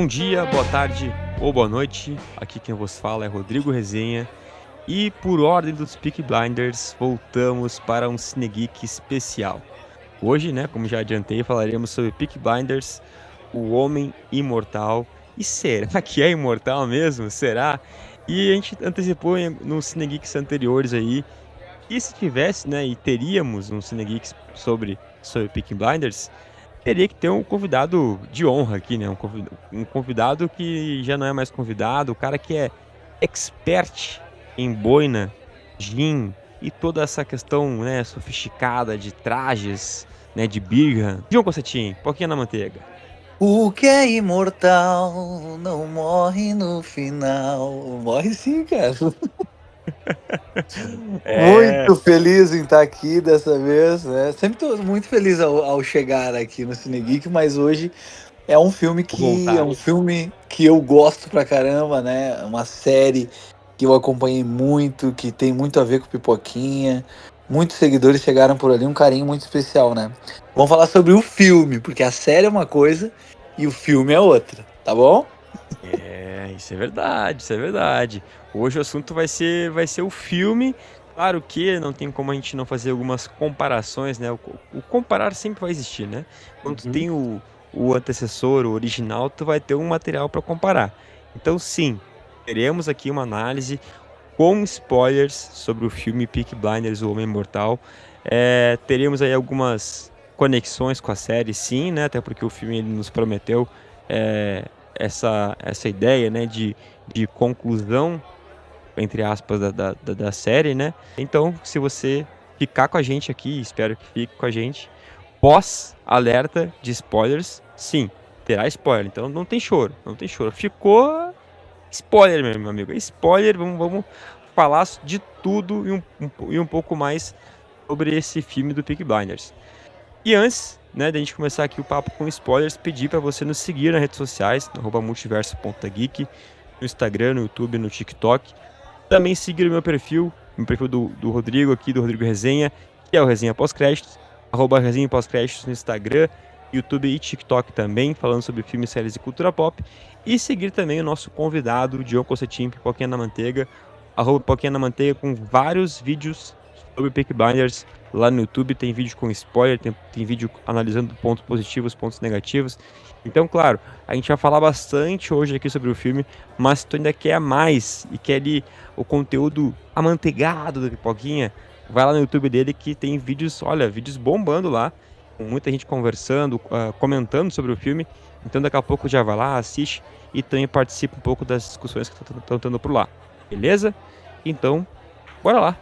Bom dia, boa tarde ou boa noite. Aqui quem vos fala é Rodrigo Resenha. E por ordem dos Peaky Blinders, voltamos para um Cine Geek especial. Hoje, né, como já adiantei, falaremos sobre Peaky Blinders, o Homem Imortal. E será que é imortal mesmo? Será? E a gente antecipou nos Cine Geeks anteriores aí. E se tivesse, né, e teríamos um Cine Geeks sobre Peaky Blinders, teria que ter um convidado de honra aqui, né? Um convidado que já não é mais convidado, o cara que é expert em boina, gin e toda essa questão, né, sofisticada de trajes, né, de birra. João Concetinho, pouquinho na manteiga. O que é imortal não morre no final. Morre sim, cara. É, Muito feliz em estar aqui dessa vez, né? Sempre tô muito feliz ao chegar aqui no Cine Geek, mas hoje é um filme vou que voltar. eu gosto pra caramba, né? Uma série que eu acompanhei muito, que tem muito a ver com Pipoquinha. Muitos seguidores chegaram por ali, um carinho muito especial, né? Vamos falar sobre o filme, porque a série é uma coisa e o filme é outra, tá bom? Isso é verdade, isso é verdade. Hoje o assunto vai ser o filme. Claro que não tem como a gente não fazer algumas comparações, né? O comparar sempre vai existir, né? Quando tu Uhum. tem o antecessor, o original, tu vai ter um material para comparar. Então, sim, teremos aqui uma análise com spoilers sobre o filme Peaky Blinders, O Homem Imortal. Teremos aí algumas conexões com a série, sim, né? Até porque o filme ele nos prometeu é, essa ideia, né, de conclusão, entre aspas, da série, né? Então, se você ficar com a gente aqui, espero que fique com a gente, pós-alerta de spoilers, sim, terá spoiler. Então, não tem choro, não tem choro. Ficou spoiler, meu amigo. Spoiler, vamos falar de tudo e um pouco mais sobre esse filme do Peaky Blinders. E antes, né, da gente começar aqui o papo com spoilers, pedir para você nos seguir nas redes sociais, no @multiverso.geek, no Instagram, no YouTube, no TikTok. Também seguir o meu perfil do Rodrigo aqui, do Rodrigo Resenha, que é o Resenha Pós-Créditos, @Resenha Pós-Créditos no Instagram, YouTube e TikTok também, falando sobre filmes, séries e cultura pop. E seguir também o nosso convidado, Diogo Concetinho, Pipoquinha na Manteiga, @Pipoquinha na Manteiga, com vários vídeos sobre Peaky Blinders. Lá no YouTube tem vídeo com spoiler, tem vídeo analisando pontos positivos, pontos negativos. Então, claro, a gente vai falar bastante hoje aqui sobre o filme, mas se tu ainda quer mais e quer ali o conteúdo amanteigado do Pipoquinha, vai lá no YouTube dele que tem vídeos, olha, vídeos bombando lá, com muita gente conversando, comentando sobre o filme. Então daqui a pouco já vai lá, assiste e também participa um pouco das discussões que estão tendo por lá. Beleza? Então, bora lá.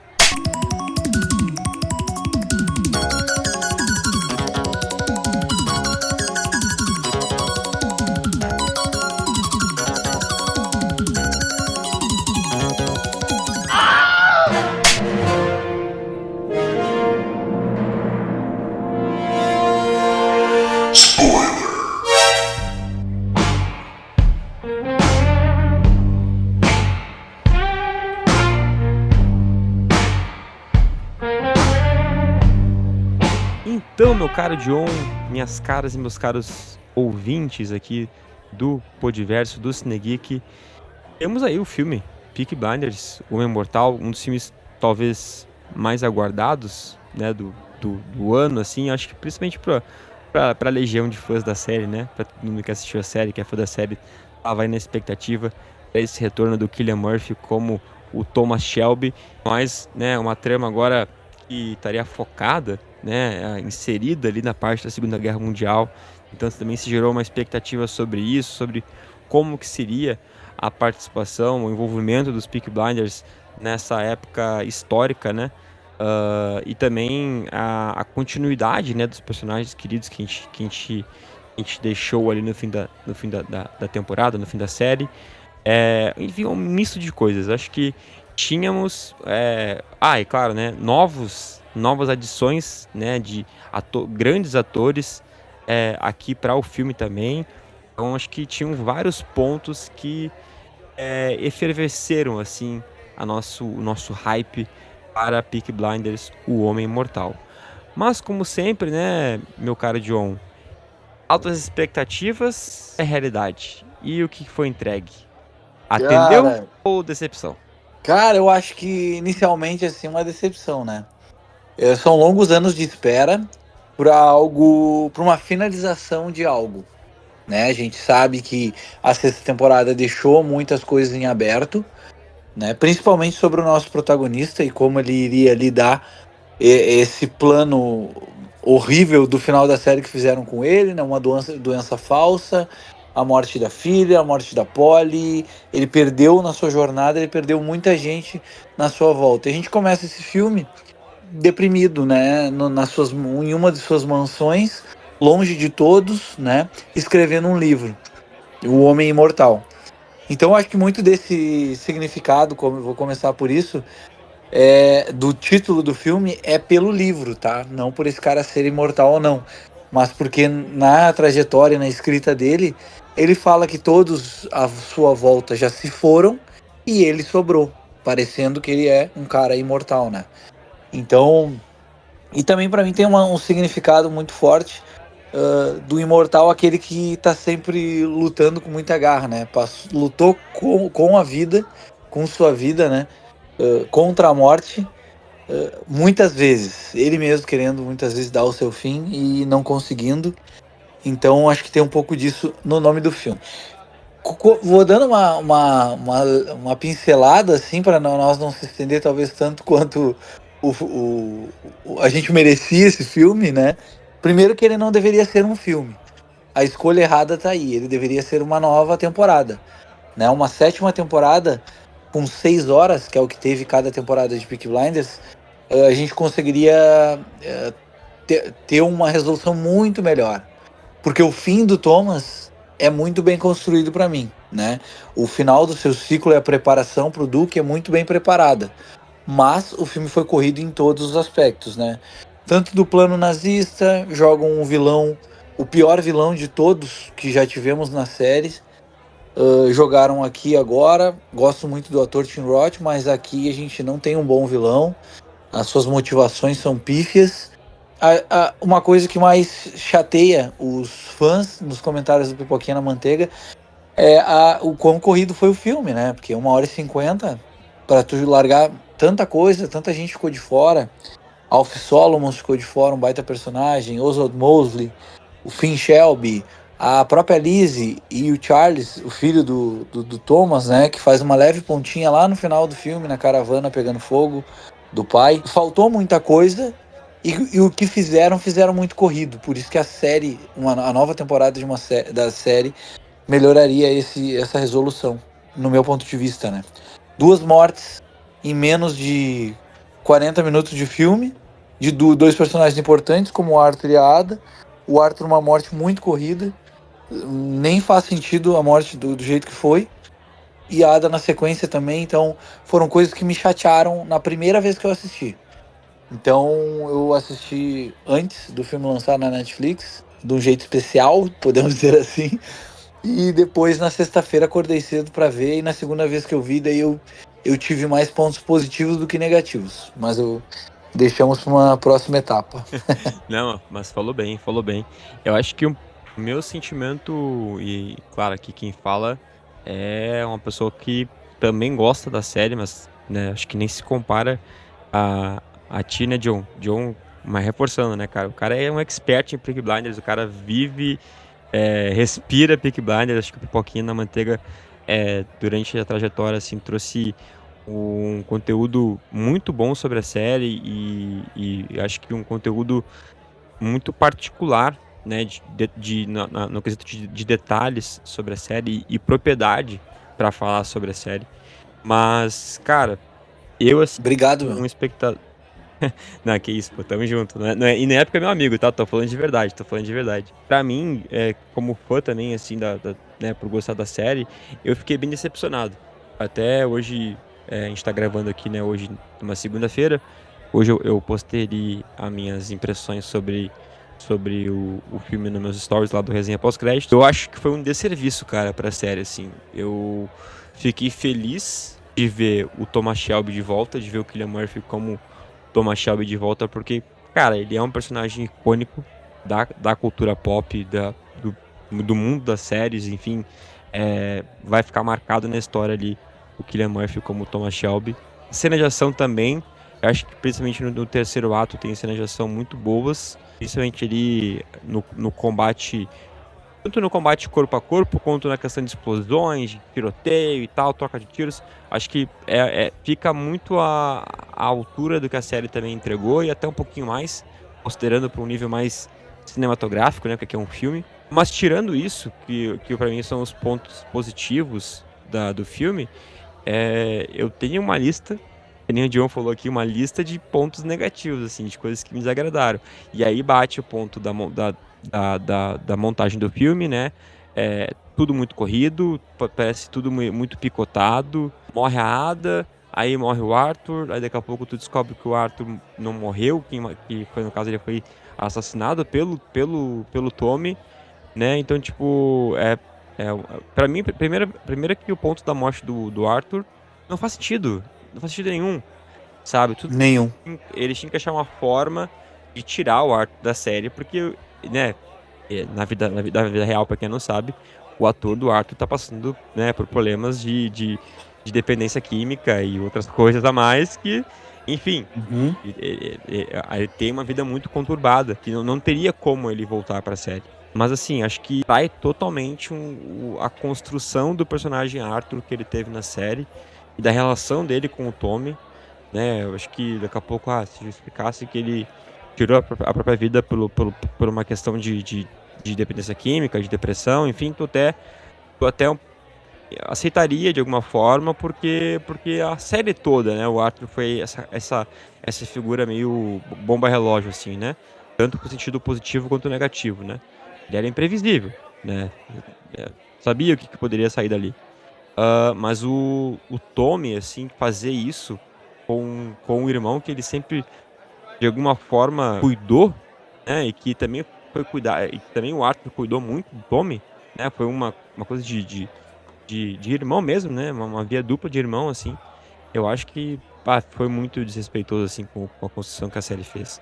Então, meu caro John, minhas caras e meus caros ouvintes aqui do Podiverso, do Cine Geek, temos aí o filme Peaky Blinders, O Homem Mortal, um dos filmes talvez mais aguardados, né, do ano, assim, acho que principalmente pra legião de fãs da série, né, pra todo mundo que assistiu a série, que é fã da série, tava aí na expectativa pra esse retorno do Cillian Murphy como o Thomas Shelby, mas, né, uma trama agora que estaria focada, né, inserida ali na parte da Segunda Guerra Mundial, então também se gerou uma expectativa sobre isso, sobre como que seria a participação, o envolvimento dos Peaky Blinders nessa época histórica, né? E também a continuidade, né, dos personagens queridos que a gente deixou ali no fim da temporada, no fim da série. Enfim, um misto de coisas. Acho que tínhamos. E claro, né? Novas adições, né? De grandes atores aqui para o filme também. Então acho que tinham vários pontos que efervesceram assim o nosso hype para Peaky Blinders, o Homem Imortal. Mas como sempre, né, meu caro John, altas expectativas é realidade. E o que foi entregue? Atendeu Cara, ou decepção? cara, eu acho que inicialmente assim uma decepção, né? São longos anos de espera para algo, para uma finalização de algo, né? A gente sabe que a sexta temporada deixou muitas coisas em aberto, né? Principalmente sobre o nosso protagonista e como ele iria lidar esse plano horrível do final da série que fizeram com ele, né? Uma doença falsa, a morte da filha, a morte da Polly. Ele perdeu na sua jornada, ele perdeu muita gente na sua volta. E a gente começa esse filme deprimido, né? Em uma de suas mansões, longe de todos, né? Escrevendo um livro, O Homem Imortal. Então, eu acho que muito desse significado, como eu vou começar por isso, do título do filme é pelo livro, tá? Não por esse cara ser imortal ou não, mas porque na trajetória, na escrita dele, ele fala que todos à sua volta já se foram e ele sobrou, parecendo que ele é um cara imortal, né? Então, e também para mim tem um significado muito forte do imortal, aquele que tá sempre lutando com muita garra, né? Lutou com a vida, com sua vida, né? Contra a morte, muitas vezes. Ele mesmo querendo muitas vezes dar o seu fim e não conseguindo. Então acho que tem um pouco disso no nome do filme. Vou dando uma pincelada assim para nós não se estender talvez tanto quanto a gente merecia esse filme, né? Primeiro que ele não deveria ser um filme. A escolha errada tá aí. Ele deveria ser uma nova temporada, né? Uma sétima temporada com 6 horas, que é o que teve cada temporada de Peaky Blinders, a gente conseguiria ter uma resolução muito melhor. Porque o fim do Thomas é muito bem construído para mim, né? O final do seu ciclo e a preparação para o Duke é muito bem preparada. Mas o filme foi corrido em todos os aspectos, né? Tanto do plano nazista, jogam um vilão, o pior vilão de todos que já tivemos na série. Jogaram aqui agora. Gosto muito do ator Tim Roth, mas aqui a gente não tem um bom vilão. As suas motivações são pífias. Uma coisa que mais chateia os fãs nos comentários do Pipoquinha na Manteiga é o quão corrido foi o filme, né? Porque 1h50 para tu largar tanta coisa, tanta gente ficou de fora. Alf Solomon ficou de fora, um baita personagem. Oswald Mosley, o Finn Shelby, a própria Lizzie e o Charles, o filho do Thomas, né? Que faz uma leve pontinha lá no final do filme, na caravana pegando fogo do pai. Faltou muita coisa. E o que fizeram muito corrido. Por isso que a série, a nova temporada da série, melhoraria essa resolução, no meu ponto de vista, né? 2 mortes em menos de 40 minutos de filme, de dois personagens importantes, como o Arthur e a Ada. O Arthur, uma morte muito corrida, nem faz sentido a morte do jeito que foi. E a Ada na sequência também, então foram coisas que me chatearam na primeira vez que eu assisti. Então eu assisti antes do filme lançar na Netflix, de um jeito especial, podemos dizer assim. E depois, na sexta-feira, acordei cedo para ver. E na segunda vez que eu vi, daí eu tive mais pontos positivos do que negativos. Mas deixamos para uma próxima etapa. Não, mas falou bem, falou bem. Eu acho que o meu sentimento, e claro, aqui quem fala é uma pessoa que também gosta da série, mas né, acho que nem se compara a Tina John. John, mas reforçando, né, cara? O cara é um expert em Peaky Blinders, o cara vive, respira Peaky Blinders. Acho que o Pipoquinha na Manteiga, durante a trajetória, assim, trouxe um conteúdo muito bom sobre a série e acho que um conteúdo muito particular, né, no quesito de detalhes sobre a série e propriedade para falar sobre a série. Mas, cara, eu, assim, Obrigado, um meu. espectador. Não, que isso, pô, tamo junto. E na época é meu amigo, tá? Tô falando de verdade, tô falando de verdade. Pra mim, como fã também, assim, né, por gostar da série, eu fiquei bem decepcionado. Até hoje, a gente tá gravando aqui, né, hoje, numa segunda-feira. Hoje eu postei ali as minhas impressões sobre o filme nos meus stories lá do Resenha Pós-Crédito. Eu acho que foi um desserviço, cara, pra série, assim. Eu fiquei feliz de ver o Thomas Shelby de volta, de ver o Cillian Murphy como Thomas Shelby de volta, porque, cara, ele é um personagem icônico da cultura pop, do mundo das séries, enfim. vai ficar marcado na história ali o Cillian Murphy como Thomas Shelby. Cena de ação também, eu acho que principalmente no terceiro ato tem cenas de ação muito boas, principalmente ali no combate, tanto no combate corpo a corpo, quanto na questão de explosões, de tiroteio e tal, troca de tiros. Acho que fica muito à altura do que a série também entregou, e até um pouquinho mais, considerando para um nível mais cinematográfico, né, porque é um filme. Mas tirando isso, que para mim são os pontos positivos do filme, eu tenho uma lista, que nem o John falou aqui, uma lista de pontos negativos, assim, de coisas que me desagradaram. E aí bate o ponto da montagem do filme, né? Tudo muito corrido, parece tudo muito picotado. Morre a Ada, aí morre o Arthur, aí daqui a pouco tu descobre que o Arthur não morreu, que foi, no caso, ele foi assassinado pelo Tommy, né? Então, tipo, é, pra mim, primeiro que o ponto da morte do Arthur não faz sentido. Não faz sentido nenhum, sabe? Nenhum. Eles tinham que achar uma forma de tirar o Arthur da série, porque, né, na vida real, pra quem não sabe, o ator do Arthur tá passando, né, por problemas de dependência química e outras coisas a mais que, enfim, Uhum. ele tem uma vida muito conturbada, que não teria como ele voltar pra série. Mas assim, acho que trai totalmente a construção do personagem Arthur que ele teve na série e da relação dele com o Tommy, né? Eu acho que daqui a pouco, se explicasse que ele tirou a própria vida por uma questão de dependência química, de depressão, enfim, tu até aceitaria de alguma forma, porque a série toda, né? O Arthur foi essa figura meio bomba relógio, assim, né? Tanto pro sentido positivo quanto negativo, né? Ele era imprevisível, né? É, sabia o que poderia sair dali. Mas o Tommy, assim, fazer isso com o irmão que ele sempre, de alguma forma, cuidou, né? E que também foi cuidar, e que também o Arthur cuidou muito do Tommy, né? Foi uma coisa de irmão mesmo, né? Uma via dupla de irmão, assim. Eu acho que foi muito desrespeitoso, assim, com a construção que a série fez.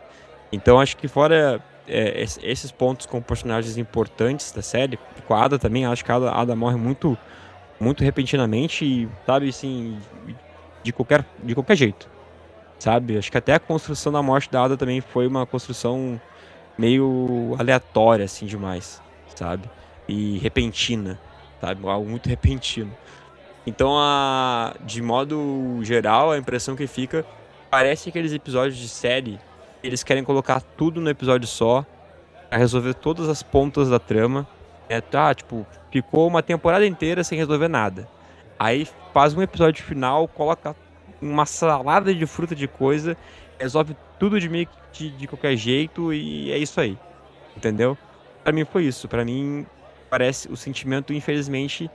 Então, acho que fora esses pontos com personagens importantes da série, com a Ada também, acho que a Ada morre muito, muito repentinamente e, sabe, assim, de qualquer jeito, sabe? Acho que até a construção da morte da Ada também foi uma construção meio aleatória, assim, demais, sabe? E repentina, sabe? Algo muito repentino. Então, de modo geral, a impressão que fica parece aqueles episódios de série, eles querem colocar tudo no episódio só, pra resolver todas as pontas da trama. Tipo, ficou uma temporada inteira sem resolver nada. Aí faz um episódio final, coloca uma salada de fruta de coisa, resolve tudo de meio que de qualquer jeito e é isso aí. Entendeu? Pra mim foi isso. Pra mim, parece o sentimento, infelizmente,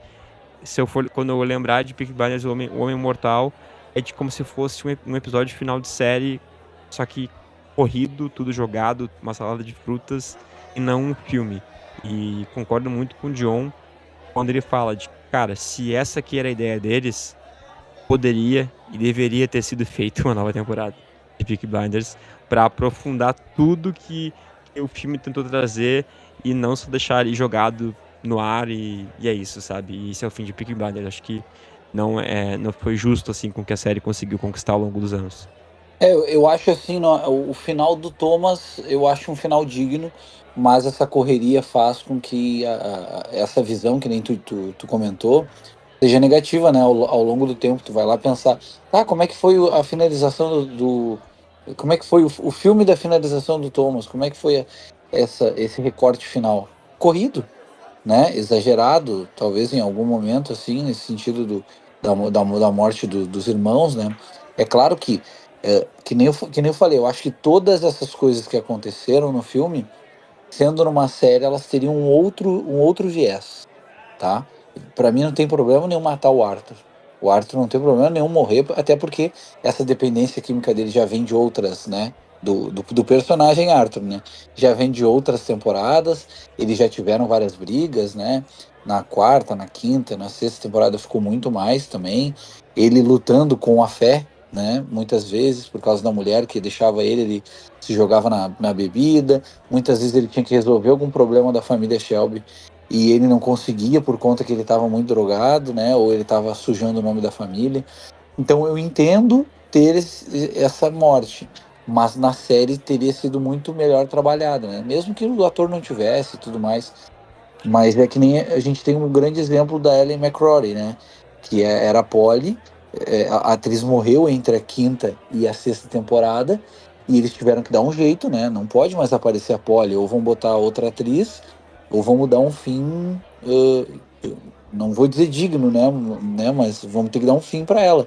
se eu for, quando eu lembrar de Peaky Blinders, o Homem Mortal, é de como se fosse um episódio final de série, só que corrido, tudo jogado, uma salada de frutas, e não um filme. E concordo muito com o John quando ele fala de, cara, se essa aqui era a ideia deles, poderia e deveria ter sido feita uma nova temporada de Peaky Blinders pra aprofundar tudo que o filme tentou trazer e não só deixar ali jogado no ar e é isso, sabe? E esse é o fim de Peaky Blinders. Acho que não foi justo assim com o que a série conseguiu conquistar ao longo dos anos. Eu acho assim, o final do Thomas, eu acho um final digno, mas essa correria faz com que essa visão, que nem tu comentou, seja negativa, né? Ao longo do tempo, tu vai lá pensar, tá, como é que foi a finalização como é que foi o filme da finalização do Thomas? Como é que foi esse recorte final? Corrido, né? Exagerado, talvez em algum momento, assim, nesse sentido da morte dos irmãos, né? É claro que, que nem eu falei, eu acho que todas essas coisas que aconteceram no filme, sendo numa série, elas teriam um outro viés, tá? Pra mim não tem problema nenhum matar o Arthur. O Arthur não tem problema nenhum morrer, até porque essa dependência química dele já vem de outras, né? Do personagem Arthur, né? Já vem de outras temporadas, eles já tiveram várias brigas, né? Na quarta, na quinta, na sexta temporada ficou muito mais também. Ele lutando com a fé, né? Muitas vezes, por causa da mulher que deixava ele se jogava na bebida. Muitas vezes ele tinha que resolver algum problema da família Shelby e ele não conseguia por conta que ele estava muito drogado, né? Ou ele estava sujando o nome da família. Então eu entendo ter essa morte, mas na série teria sido muito melhor trabalhado, né? Mesmo que o ator não tivesse e tudo mais. Mas é que nem a gente tem um grande exemplo da Ellen McCrory, né? Era a Polly, a atriz morreu entre a quinta e a sexta temporada, e eles tiveram que dar um jeito, né? Não pode mais aparecer a Polly, ou vão botar outra atriz, ou vão mudar um fim, não vou dizer digno, né? Mas vamos ter que dar um fim para ela.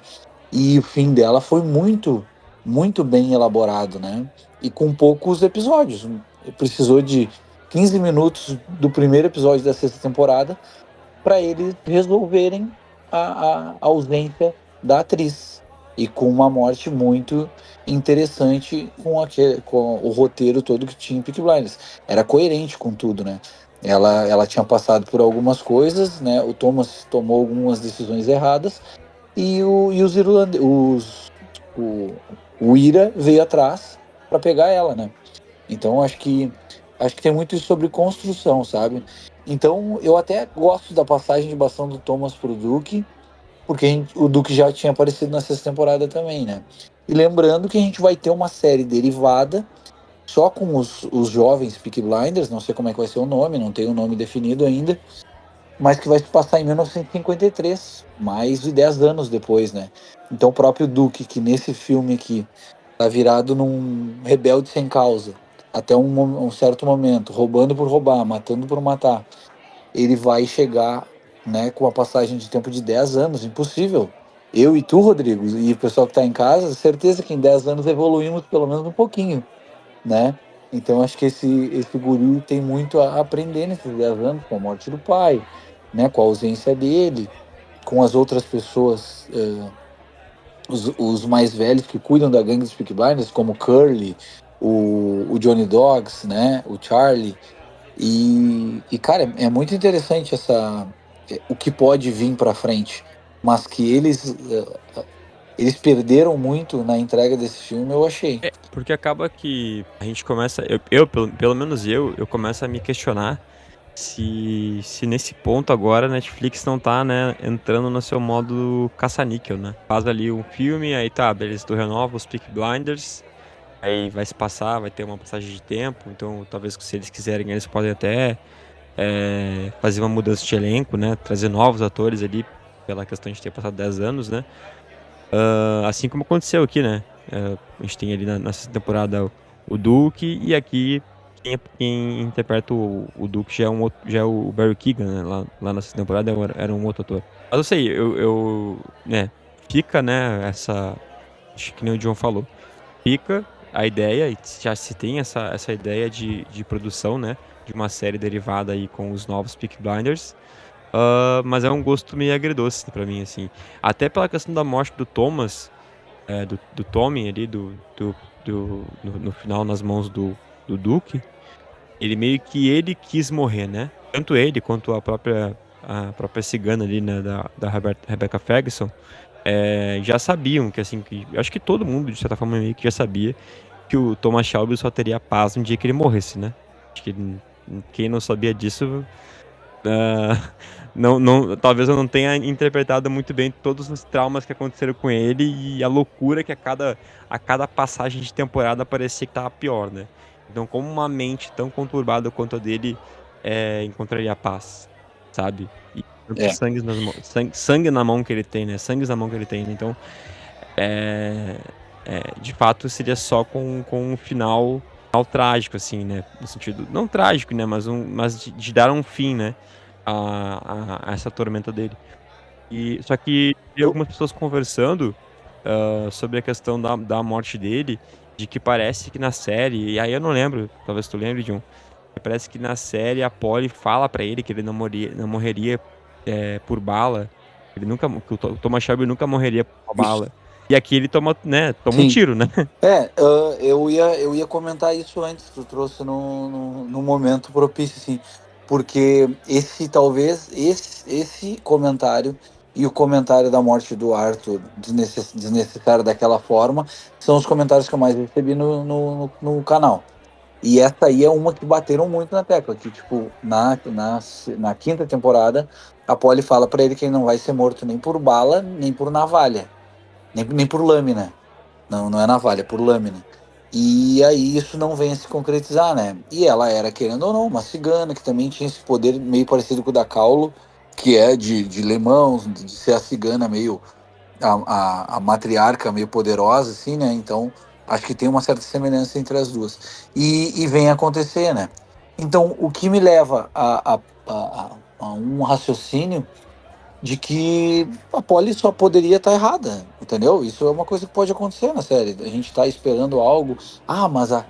E o fim dela foi muito, muito bem elaborado, né? E com poucos episódios. Precisou de 15 minutos do primeiro episódio da sexta temporada para eles resolverem a ausência da atriz. E com uma morte muito interessante com o roteiro todo que tinha em Peaky Blinders. Era coerente com tudo, né? Ela tinha passado por algumas coisas, né? O Thomas tomou algumas decisões erradas e os irlandeses, o Ira veio atrás para pegar ela, né? Então acho que tem muito isso sobre construção, sabe? Então eu até gosto da passagem de bastão do Thomas pro Duke, porque o Duke já tinha aparecido na sexta temporada também, né? E lembrando que a gente vai ter uma série derivada só com os jovens Peaky Blinders, não sei como é que vai ser o nome, não tem o nome definido ainda, mas que vai se passar em 1953, mais de 10 anos depois, né? Então o próprio Duke, que nesse filme aqui tá virado num rebelde sem causa, até um certo momento, roubando por roubar, matando por matar, ele vai chegar, né, com uma passagem de tempo de 10 anos, impossível. Eu e tu, Rodrigo, e o pessoal que tá em casa, certeza que em 10 anos evoluímos pelo menos um pouquinho, né? Então acho que esse guri tem muito a aprender nesses 10 anos, com a morte do pai, né, com a ausência dele, com as outras pessoas, os mais velhos que cuidam da gangue dos Peaky Blinders, como o Curly, o Johnny Dogs, né, o Charlie, cara, é muito interessante o que pode vir para frente, mas que eles perderam muito na entrega desse filme, eu achei. É, porque acaba que a gente começa, pelo menos eu começo a me questionar se nesse ponto agora a Netflix não tá, né, entrando no seu modo caça-níquel, né? Faz ali um filme, aí tá, beleza, tu renova os Peaky Blinders, aí vai se passar, vai ter uma passagem de tempo, então talvez se eles quiserem, eles podem até fazer uma mudança de elenco, né? Trazer novos atores ali, pela questão de ter passado 10 anos, né? Assim como aconteceu aqui, né? A gente tem ali nessa temporada o Duke e aqui quem interpreta o Duke já é já é o Barry Keoghan, né? Lá nessa temporada era um outro ator. Mas eu sei, né? Fica, né? Acho que nem o John falou. Fica a ideia, e já se tem essa ideia de produção, né? De uma série derivada aí com os novos Peaky Blinders. Mas é um gosto meio agridoce pra mim, assim. Até pela questão da morte do Thomas, do Tommy ali, no final nas mãos do Duke. Ele meio que ele quis morrer, né? Tanto ele quanto a própria cigana ali, né, da Rebecca Ferguson, já sabiam que, assim, acho que todo mundo, de certa forma, meio que já sabia que o Thomas Shelby só teria paz no dia que ele morresse, né? Acho que quem não sabia disso, ah, talvez eu não tenha interpretado muito bem todos os traumas que aconteceram com ele e a loucura que a cada passagem de temporada parecia que tava pior, né? Então, como uma mente tão conturbada quanto a dele encontraria paz, sabe? E tanto É, sangue na mão que ele tem, né? Sangue na mão que ele tem, né? Então, é, de fato, seria só com um final trágico, assim, né? No sentido, não trágico, né? Mas de dar um fim, né? A essa tormenta dele. Só que vi eu, algumas pessoas conversando sobre a questão da morte dele, de que parece que na série, e aí eu não lembro, talvez tu lembre, John, parece que na série a Polly fala pra ele que ele não morreria por bala, que o Thomas Shelby nunca morreria por uma isso, bala. E aqui ele toma um sim. tiro, né? Eu ia comentar isso antes, tu trouxe no momento propício, assim, porque esse comentário e o comentário da morte do Arthur desnecessário daquela forma são os comentários que eu mais recebi no canal. E essa aí é uma que bateram muito na tecla, que, tipo, na quinta temporada, a Polly fala pra ele que ele não vai ser morto nem por bala, nem por navalha, nem por lâmina. Não, não é navalha, é por lâmina. E aí isso não vem a se concretizar, né? E ela era, querendo ou não, uma cigana, que também tinha esse poder meio parecido com o da Caulo, que é de lemãos, de ser a cigana meio a matriarca meio poderosa, assim, né? Então, acho que tem uma certa semelhança entre as duas. E vem acontecer, né? Então, o que me leva a um raciocínio de que a Polly só poderia estar errada, entendeu? Isso é uma coisa que pode acontecer na série. A gente está esperando algo. Ah, mas a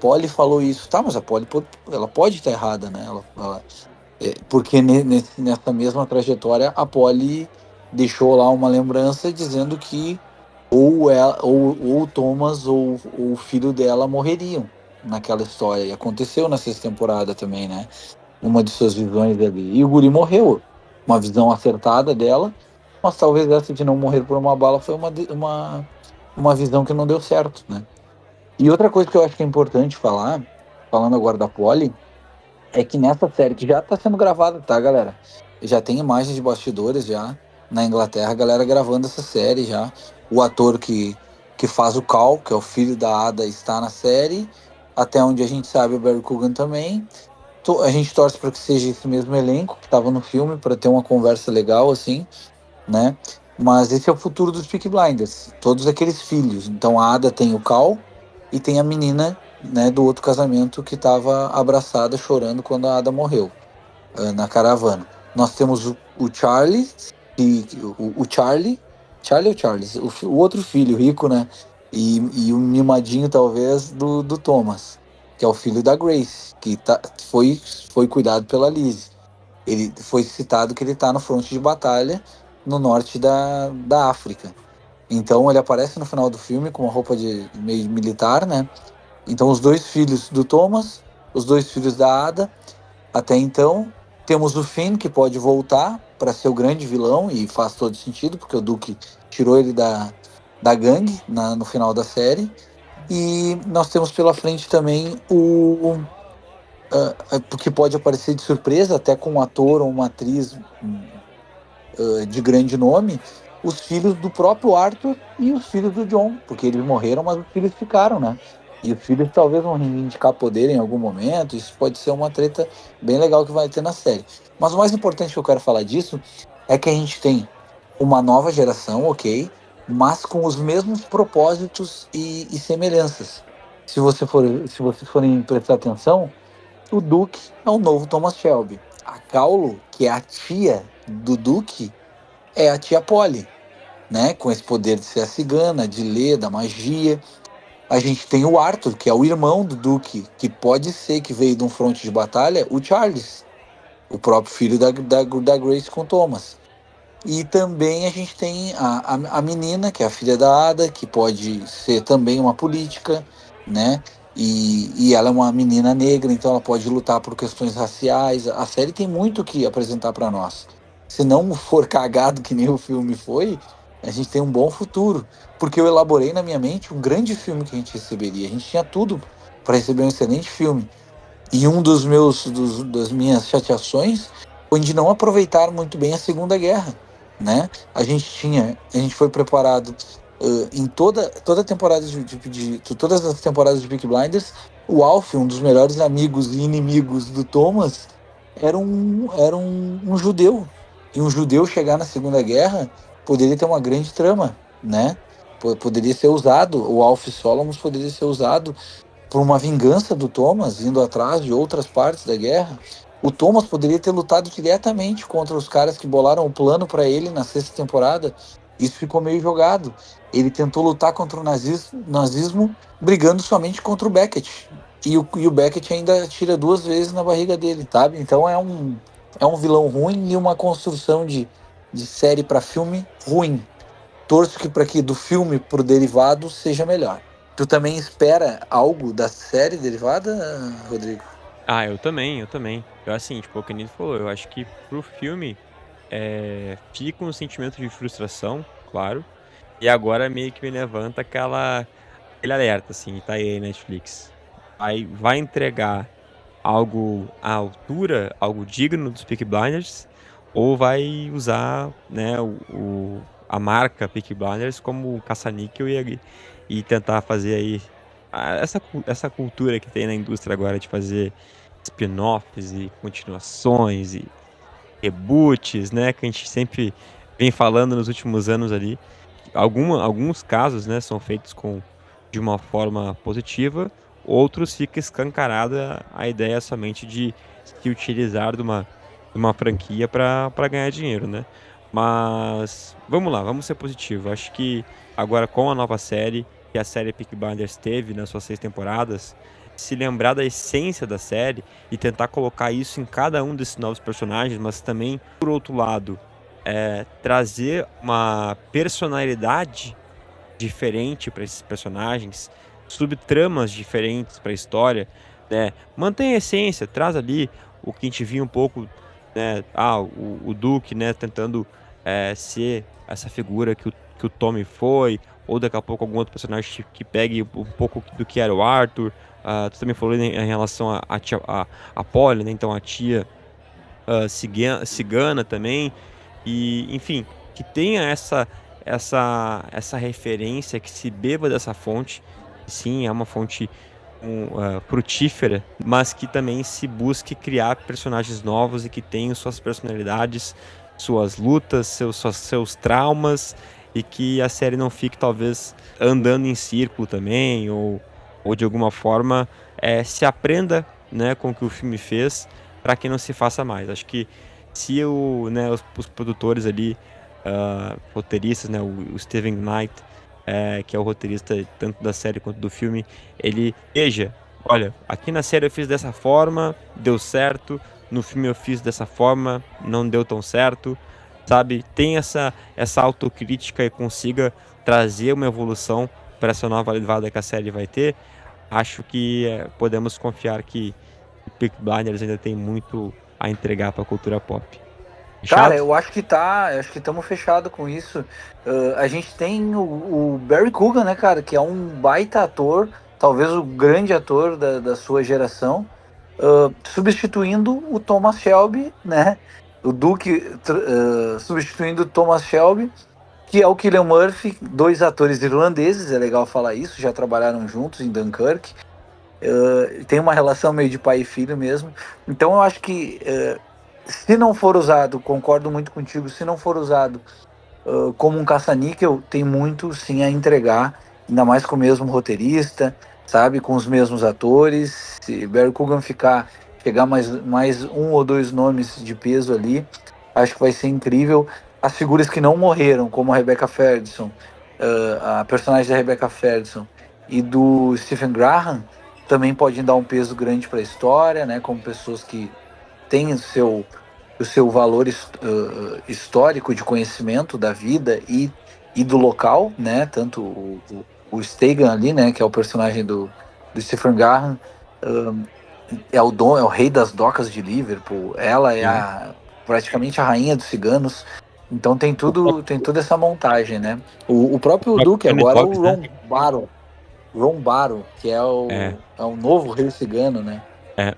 Polly falou isso. Tá, mas a Polly ela pode estar errada, né? Porque nessa mesma trajetória a Polly deixou lá uma lembrança dizendo que ou o Thomas ou o filho dela morreriam naquela história. E aconteceu na sexta temporada também, né? Uma de suas visões ali. E o guri morreu. Uma visão acertada dela, mas talvez essa de não morrer por uma bala foi uma visão que não deu certo, né? E outra coisa que eu acho que é importante falar, falando agora da Polly, é que nessa série, que já tá sendo gravada, tá, galera? Já tem imagens de bastidores já na Inglaterra, a galera gravando essa série já. O ator que faz o Cal, que é o filho da Ada, está na série. Até onde a gente sabe, o Barry Keoghan também. A gente torce para que seja esse mesmo elenco que estava no filme, para ter uma conversa legal, assim, né? Mas esse é o futuro dos Peaky Blinders. Todos aqueles filhos. Então a Ada tem o Cal e tem a menina, né, do outro casamento que estava abraçada chorando quando a Ada morreu, na caravana. Nós temos o Charlie, o Charlie, Charlie ou Charles, o outro filho rico, né? E o mimadinho, talvez, do Thomas, que é o filho da Grace, foi cuidado pela Liz. Ele foi citado que ele está no fronte de batalha no norte da África. Então ele aparece no final do filme com uma roupa de meio militar, né? Então os dois filhos do Thomas, os dois filhos da Ada, até então temos o Finn que pode voltar para ser o grande vilão e faz todo sentido porque o Duke tirou ele da gangue no final da série. E nós temos pela frente também que pode aparecer de surpresa, até com um ator ou uma atriz de grande nome, os filhos do próprio Arthur e os filhos do John, porque eles morreram, mas os filhos ficaram, né? E os filhos talvez vão reivindicar poder em algum momento, isso pode ser uma treta bem legal que vai ter na série. Mas o mais importante que eu quero falar disso é que a gente tem uma nova geração, ok, mas com os mesmos propósitos e semelhanças. Se vocês forem prestar atenção, o Duke é o novo Thomas Shelby. A Kaulo, que é a tia do Duke, é a tia Polly, né? Com esse poder de ser a cigana, de ler, da magia. A gente tem o Arthur, que é o irmão do Duke, que pode ser que veio de um fronte de batalha, o Charles, o próprio filho da Grace com Thomas. E também a gente tem a menina, que é a filha da Ada, que pode ser também uma política, né? E ela é uma menina negra, então ela pode lutar por questões raciais. A série tem muito o que apresentar para nós. Se não for cagado que nem o filme foi, a gente tem um bom futuro. Porque eu elaborei na minha mente um grande filme que a gente receberia. A gente tinha tudo para receber um excelente filme. E das minhas chateações foi de não aproveitar muito bem a Segunda Guerra, né? A gente foi preparado em toda a temporada todas as temporadas de Peaky Blinders, o Alf, um dos melhores amigos e inimigos do Thomas, era um judeu. E um judeu chegar na Segunda Guerra poderia ter uma grande trama, né? Poderia ser usado, o Alf Solomons poderia ser usado por uma vingança do Thomas, indo atrás de outras partes da guerra. O Thomas poderia ter lutado diretamente contra os caras que bolaram o plano para ele na sexta temporada. Isso ficou meio jogado. Ele tentou lutar contra o nazismo brigando somente contra o Beckett. E o Beckett ainda tira duas vezes na barriga dele, sabe? Então é um vilão ruim e uma construção de série para filme ruim. Torço que para que do filme pro derivado seja melhor. Tu também espera algo da série derivada, Rodrigo? Ah, eu também, eu também. Eu, assim, tipo, o que o Nito falou, eu acho que pro filme fica um sentimento de frustração, claro. E agora meio que me levanta aquele alerta, assim, tá aí, Netflix. vai entregar algo à altura, algo digno dos Peaky Blinders, ou vai usar, né, a marca Peaky Blinders como caça-níquel e tentar fazer aí essa cultura que tem na indústria agora de fazer spin-offs e continuações e reboots, né, que a gente sempre vem falando nos últimos anos ali. Alguns casos, né, são feitos de uma forma positiva, outros fica escancarada a ideia somente de se utilizar de uma franquia para ganhar dinheiro, né? Mas vamos lá, vamos ser positivo. Acho que agora com a nova série, que a série Peaky Blinders teve nas suas 6 temporadas, se lembrar da essência da série e tentar colocar isso em cada um desses novos personagens, mas também, por outro lado, trazer uma personalidade diferente para esses personagens, subtramas diferentes para a história, né? Mantém a essência, traz ali o que a gente viu um pouco, né? O Duke, né? Tentando ser essa figura que o Tommy foi, ou daqui a pouco algum outro personagem que pegue um pouco do que era o Arthur. Tu também falou em relação a Polly, né? Então a tia cigana também. E, enfim, que tenha essa referência, que se beba dessa fonte. Sim, é uma fonte frutífera, mas que também se busque criar personagens novos e que tenham suas personalidades, suas lutas, seus traumas, e que a série não fique talvez andando em círculo também, ou de alguma forma se aprenda, né, com o que o filme fez para que não se faça mais. Acho que se os produtores ali, roteiristas, né, o Steven Knight, que é o roteirista tanto da série quanto do filme, ele veja, olha, aqui na série eu fiz dessa forma, deu certo, no filme eu fiz dessa forma, não deu tão certo, sabe? Tem essa autocrítica e consiga trazer uma evolução para essa nova levada que a série vai ter. Acho que podemos confiar que Peaky Blinders ainda tem muito a entregar para a cultura pop. Cara, Fechado? eu acho que acho que estamos fechados com isso. A gente tem o Barry Keoghan, né, cara, que é um baita ator, talvez o grande ator da sua geração, substituindo o Thomas Shelby, né? O Duke substituindo o Thomas Shelby, que é o Cillian Murphy, dois atores irlandeses, é legal falar isso, já trabalharam juntos em Dunkirk. Tem uma relação meio de pai e filho mesmo. Então eu acho que se não for usado, concordo muito contigo, se não for usado como um caça-níquel, tem muito sim a entregar, ainda mais com o mesmo roteirista, sabe, com os mesmos atores. Se Barry Keoghan chegar mais um ou dois nomes de peso ali, acho que vai ser incrível. As figuras que não morreram, como a Rebecca Ferguson, a personagem da Rebecca Ferguson e do Stephen Graham, também podem dar um peso grande para a história, né, como pessoas que têm o seu valor histórico de conhecimento da vida e do local, né? Tanto o Stegan ali, né? Que é o personagem do Stephen Graham, um, é o rei das docas de Liverpool. Ela é Sim. praticamente a rainha dos ciganos. Então tem toda essa montagem, né? O O próprio próprio Duque Johnny agora é Dogs, o né? Ron Baro, que É, é o novo rei cigano, né?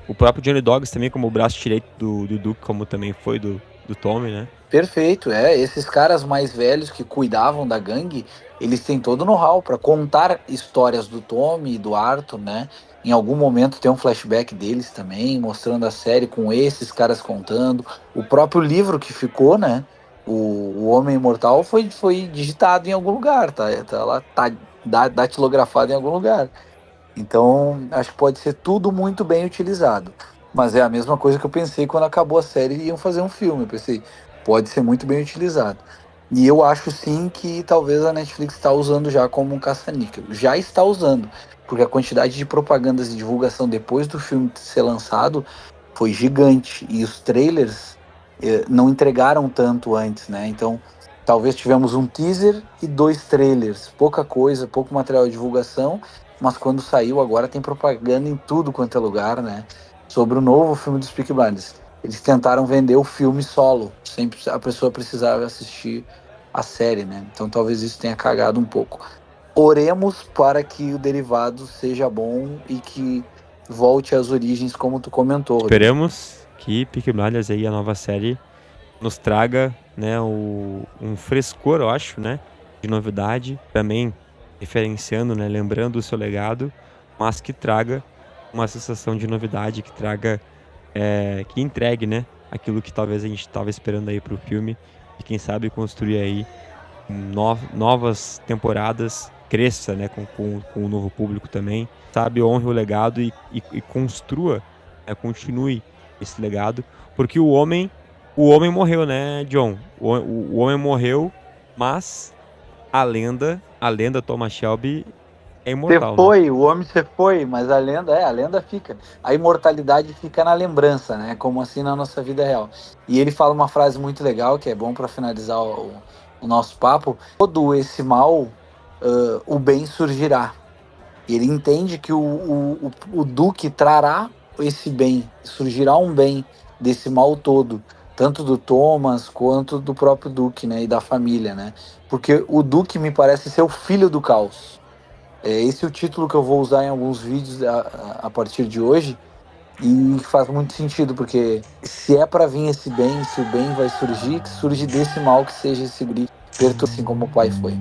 o próprio Johnny Dogs também como o braço direito do Duke, como também foi do Tommy, né? Perfeito, esses caras mais velhos que cuidavam da gangue, eles têm todo o know-how para contar histórias do Tommy e do Arthur, né? Em algum momento tem um flashback deles também, mostrando a série com esses caras contando. O próprio livro que ficou, né? O Homem Imortal foi digitado em algum lugar, tá lá, tá datilografado em algum lugar. Então, acho que pode ser tudo muito bem utilizado. Mas é a mesma coisa que eu pensei quando acabou a série e iam fazer um filme. Eu pensei, pode ser muito bem utilizado. E eu acho sim que talvez a Netflix está usando já como um caça-níquel. Já está usando, porque a quantidade de propagandas e divulgação depois do filme ser lançado foi gigante. E os trailers não entregaram tanto antes, né? Então, talvez tivemos um teaser e dois trailers. Pouca coisa, pouco material de divulgação, mas quando saiu agora tem propaganda em tudo quanto é lugar, né? Sobre o novo filme dos Peaky Blinders. Eles tentaram vender o filme solo, sempre a pessoa precisava assistir a série, né? Então talvez isso tenha cagado um pouco. Oremos para que o derivado seja bom e que volte às origens, como tu comentou, Rodrigo. Esperamos que Peaky Blinders aí, a nova série, nos traga, né, um frescor, eu acho, né, de novidade, também referenciando, né, lembrando o seu legado, mas que traga uma sensação de novidade, que traga, que entregue, né, aquilo que talvez a gente estava esperando aí pro filme, e quem sabe construir aí novas temporadas, cresça, né, com o novo público também, sabe, honre o legado e construa, né, continue esse legado, porque o homem morreu, né, John? O homem morreu, mas a lenda Thomas Shelby é Você imortal, né? foi, o homem você foi, mas a lenda fica. A imortalidade fica na lembrança, né? Como assim na nossa vida real. E ele fala uma frase muito legal, que é bom para finalizar o nosso papo. Todo esse mal, o bem surgirá. Ele entende que o Duque trará esse bem, surgirá um bem desse mal todo, tanto do Thomas quanto do próprio Duque, né? E da família, né? Porque o Duque me parece ser o filho do caos. Esse é o título que eu vou usar em alguns vídeos a partir de hoje, e faz muito sentido, porque se é para vir esse bem, se o bem vai surgir, que surge desse mal, que seja esse grito, assim como o pai foi.